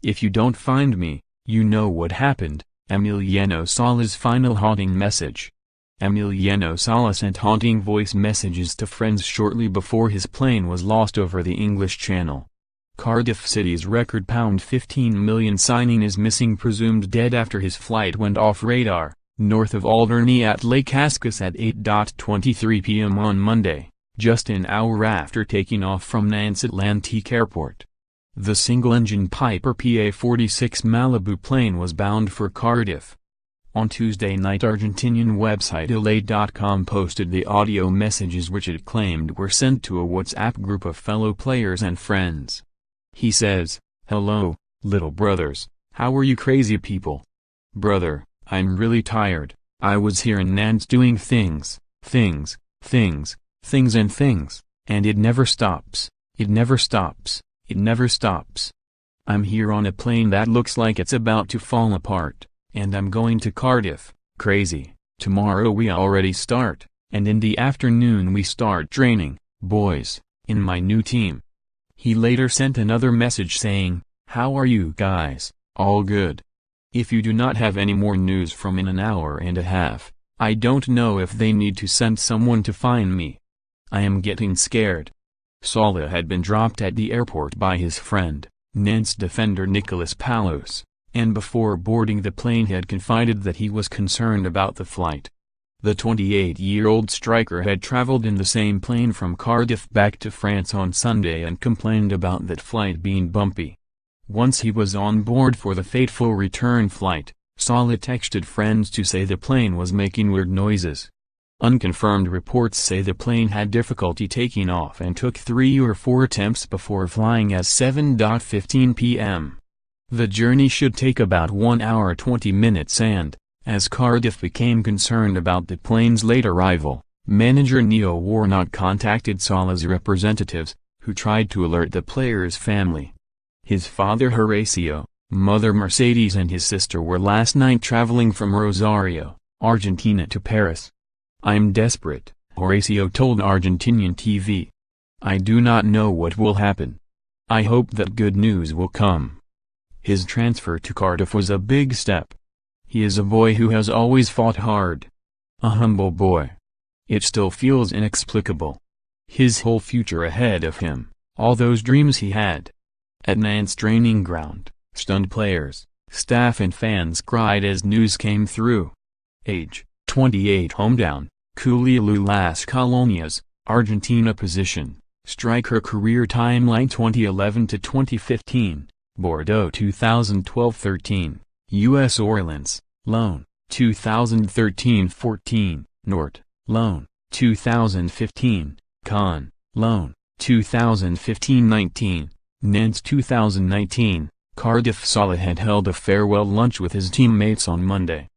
If you don't find me, you know what happened. Emiliano Sala's final haunting message. Emiliano Sala sent haunting voice messages to friends shortly before his plane was lost over the English Channel. Cardiff City's record £15 million signing is missing, presumed dead after his flight went off radar, north of Alderney at Les Casquets at 8:23 p.m. on Monday, just an hour after taking off from Nantes Atlantique airport. The single-engine Piper PA-46 Malibu plane was bound for Cardiff. On Tuesday night, Argentinian website Ele.com posted the audio messages which it claimed were sent to a WhatsApp group of fellow players and friends. He says, "Hello, little brothers, how are you crazy people? Brother, I'm really tired. I was here in Nantes doing things, and it never stops, it never stops, it never stops. I'm here on a plane that looks like it's about to fall apart, and I'm going to Cardiff, crazy. Tomorrow we already start, and in the afternoon we start training, boys, in my new team." He later sent another message saying, "How are you guys, all good? If you do not have any more news from in an hour and a half, I don't know if they need to send someone to find me. I am getting scared." Sala had been dropped at the airport by his friend, Nantes defender Nicolas Palos, and before boarding the plane had confided that he was concerned about the flight. The 28-year-old striker had traveled in the same plane from Cardiff back to France on Sunday and complained about that flight being bumpy. Once he was on board for the fateful return flight, Sala texted friends to say the plane was making weird noises. Unconfirmed reports say the plane had difficulty taking off and took 3 or 4 attempts before flying at 7:15 p.m. The journey should take about 1 hour 20 minutes and, as Cardiff became concerned about the plane's late arrival, manager Neil Warnock contacted Sala's representatives, who tried to alert the player's family. His father Horacio, mother Mercedes and his sister were last night traveling from Rosario, Argentina to Paris. "I'm desperate," Horacio told Argentinian TV. "I do not know what will happen. I hope that good news will come." His transfer to Cardiff was a big step. He is a boy who has always fought hard. A humble boy. It still feels inexplicable. His whole future ahead of him, all those dreams he had. At Nantes training ground, stunned players, staff and fans cried as news came through. Age, 28, hometown, Culiacán Las Colonias, Argentina. Position, striker. Career timeline 2011 to 2015, Bordeaux 2012-13, U.S. Orleans, loan, 2013-14, Nort, loan, 2015, Caen, loan, 2015-19, Nantes 2019, Cardiff. Sala had held a farewell lunch with his teammates on Monday.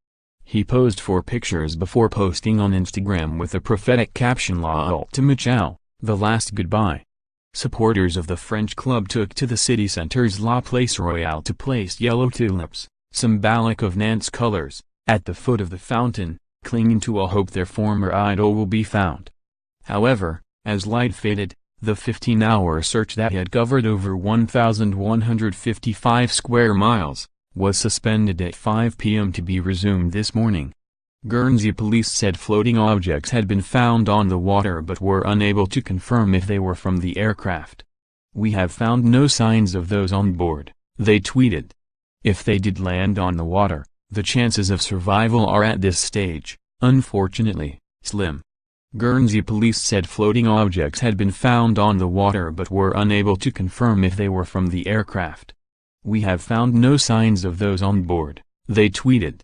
He posed for pictures before posting on Instagram with a prophetic caption, "La ultime ciao, the last goodbye." Supporters of the French club took to the city centre's La Place Royale to place yellow tulips, symbolic of Nantes' colors, at the foot of the fountain, clinging to a hope their former idol will be found. However, as light faded, the 15-hour search that had covered over 1,155 square miles, was suspended at 5 p.m. to be resumed this morning. Guernsey police said floating objects had been found on the water but were unable to confirm if they were from the aircraft. "We have found no signs of those on board," they tweeted. "If they did land on the water, the chances of survival are at this stage, unfortunately, slim." Guernsey police said floating objects had been found on the water but were unable to confirm if they were from the aircraft. "We have found no signs of those on board," they tweeted.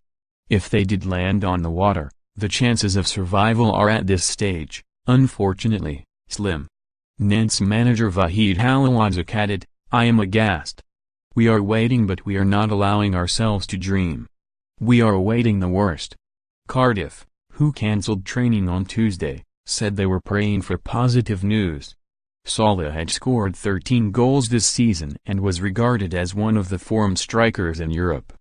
"If they did land on the water, the chances of survival are at this stage, unfortunately, slim." Nantes manager Vahid Halawadzik added, "I am aghast. We are waiting, but we are not allowing ourselves to dream. We are awaiting the worst." Cardiff, who cancelled training on Tuesday, said they were praying for positive news. Sala had scored 13 goals this season and was regarded as one of the form strikers in Europe.